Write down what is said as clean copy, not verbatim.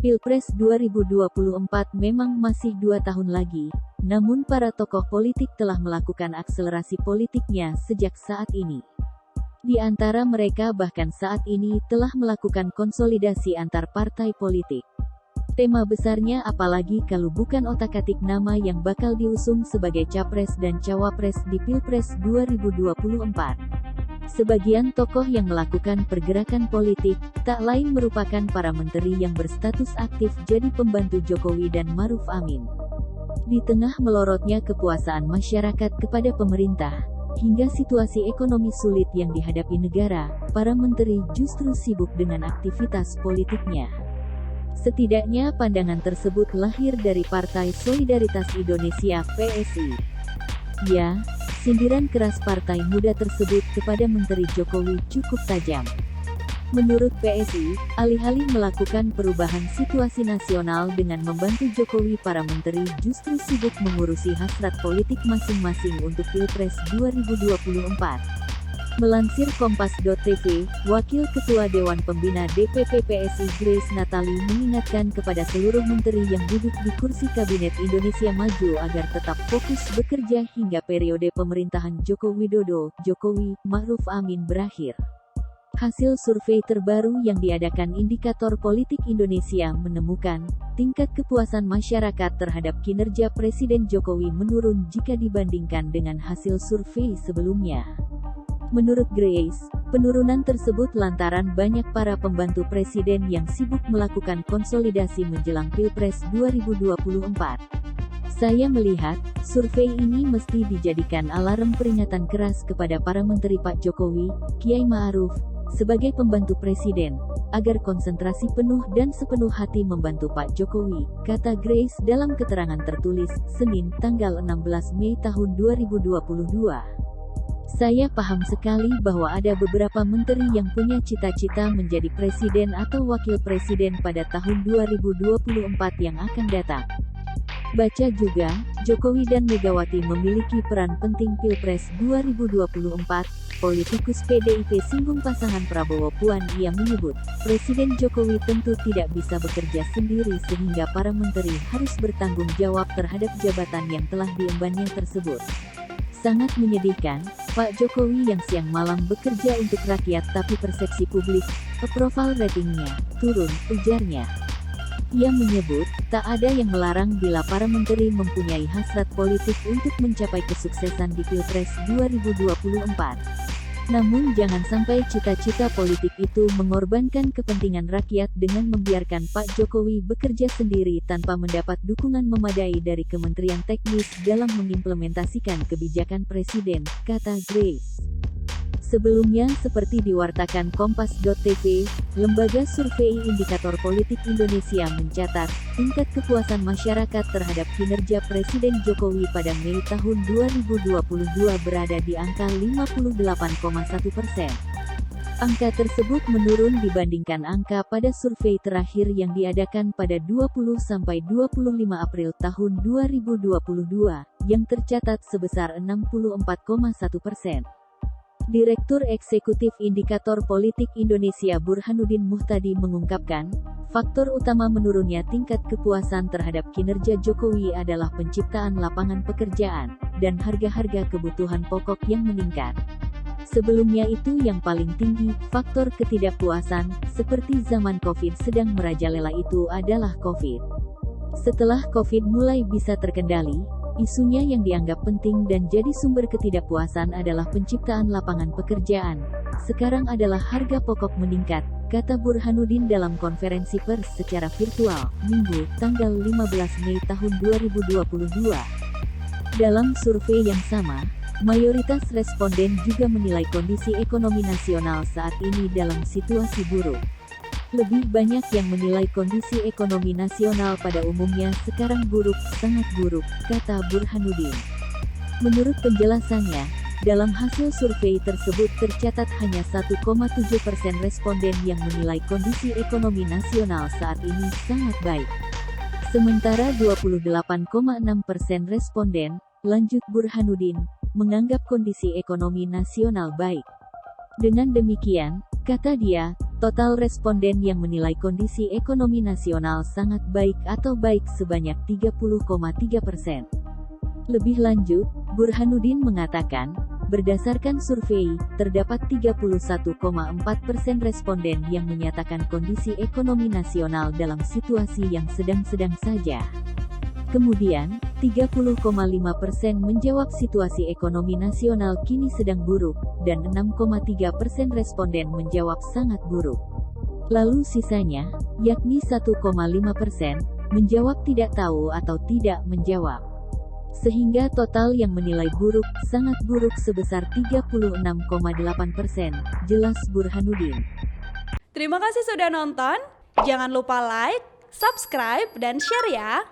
Pilpres 2024 memang masih 2 tahun lagi, namun para tokoh politik telah melakukan akselerasi politiknya sejak saat ini. Di antara mereka bahkan saat ini telah melakukan konsolidasi antar partai politik. Tema besarnya apalagi kalau bukan otak-atik nama yang bakal diusung sebagai capres dan cawapres di Pilpres 2024. Sebagian tokoh yang melakukan pergerakan politik, tak lain merupakan para menteri yang berstatus aktif jadi pembantu Jokowi dan Maruf Amin. Di tengah melorotnya kepuasaan masyarakat kepada pemerintah, hingga situasi ekonomi sulit yang dihadapi negara, para menteri justru sibuk dengan aktivitas politiknya. Setidaknya pandangan tersebut lahir dari Partai Solidaritas Indonesia (PSI). Ya, sindiran keras partai muda tersebut kepada Menteri Jokowi cukup tajam. Menurut PSI, alih-alih melakukan perubahan situasi nasional dengan membantu Jokowi, para menteri justru sibuk mengurusi hasrat politik masing-masing untuk Pilpres 2024. Melansir Kompas.tv, Wakil Ketua Dewan Pembina DPP PSI Grace Natali mengingatkan kepada seluruh menteri yang duduk di kursi Kabinet Indonesia Maju agar tetap fokus bekerja hingga periode pemerintahan Joko Widodo, Jokowi, Ma'ruf Amin berakhir. Hasil survei terbaru yang diadakan Indikator Politik Indonesia menemukan, tingkat kepuasan masyarakat terhadap kinerja Presiden Jokowi menurun jika dibandingkan dengan hasil survei sebelumnya. Menurut Grace, penurunan tersebut lantaran banyak para pembantu presiden yang sibuk melakukan konsolidasi menjelang Pilpres 2024. Saya melihat, survei ini mesti dijadikan alarm peringatan keras kepada para menteri Pak Jokowi, Kiai Ma'ruf, sebagai pembantu presiden, agar konsentrasi penuh dan sepenuh hati membantu Pak Jokowi, kata Grace dalam keterangan tertulis, Senin, tanggal 16 Mei tahun 2022. Saya paham sekali bahwa ada beberapa menteri yang punya cita-cita menjadi presiden atau wakil presiden pada tahun 2024 yang akan datang. Baca juga, Jokowi dan Megawati memiliki peran penting Pilpres 2024. Politikus PDIP singgung pasangan Prabowo Puan. Ia menyebut, Presiden Jokowi tentu tidak bisa bekerja sendiri sehingga para menteri harus bertanggung jawab terhadap jabatan yang telah diembannya tersebut. Sangat menyedihkan, Pak Jokowi yang siang malam bekerja untuk rakyat tapi persepsi publik, approval ratingnya, turun, ujarnya. Ia menyebut, tak ada yang melarang bila para menteri mempunyai hasrat politik untuk mencapai kesuksesan di Pilpres 2024. Namun jangan sampai cita-cita politik itu mengorbankan kepentingan rakyat dengan membiarkan Pak Jokowi bekerja sendiri tanpa mendapat dukungan memadai dari kementerian teknis dalam mengimplementasikan kebijakan Presiden, kata Grace. Sebelumnya seperti diwartakan Kompas.tv, Lembaga Survei Indikator Politik Indonesia mencatat, tingkat kepuasan masyarakat terhadap kinerja Presiden Jokowi pada Mei tahun 2022 berada di angka 58,1%. Angka tersebut menurun dibandingkan angka pada survei terakhir yang diadakan pada 20–25 April tahun 2022, yang tercatat sebesar 64,1%. Direktur Eksekutif Indikator Politik Indonesia Burhanuddin Muhtadi mengungkapkan, faktor utama menurunnya tingkat kepuasan terhadap kinerja Jokowi adalah penciptaan lapangan pekerjaan, dan harga-harga kebutuhan pokok yang meningkat. Sebelumnya itu yang paling tinggi, faktor ketidakpuasan, seperti zaman Covid sedang merajalela itu adalah Covid. Setelah Covid mulai bisa terkendali, isunya yang dianggap penting dan jadi sumber ketidakpuasan adalah penciptaan lapangan pekerjaan. Sekarang adalah harga pokok meningkat, kata Burhanuddin dalam konferensi pers secara virtual, Minggu, tanggal 15 Mei tahun 2022. Dalam survei yang sama, mayoritas responden juga menilai kondisi ekonomi nasional saat ini dalam situasi buruk. Lebih banyak yang menilai kondisi ekonomi nasional pada umumnya sekarang buruk, sangat buruk, kata Burhanuddin. Menurut penjelasannya, dalam hasil survei tersebut tercatat hanya 1,7% responden yang menilai kondisi ekonomi nasional saat ini sangat baik. Sementara 28,6% responden, lanjut Burhanuddin, menganggap kondisi ekonomi nasional baik. Dengan demikian, Kata dia, total responden yang menilai kondisi ekonomi nasional sangat baik atau baik sebanyak 30,3%. Lebih lanjut, Burhanuddin mengatakan, berdasarkan survei, terdapat 31,4% responden yang menyatakan kondisi ekonomi nasional dalam situasi yang sedang-sedang saja. Kemudian, 30,5% menjawab situasi ekonomi nasional kini sedang buruk, dan 6,3% responden menjawab sangat buruk. Lalu sisanya, yakni 1,5%, menjawab tidak tahu atau tidak menjawab. Sehingga total yang menilai buruk, sangat buruk sebesar 36,8%, jelas Burhanuddin. Terima kasih sudah nonton, jangan lupa like, subscribe, dan share ya!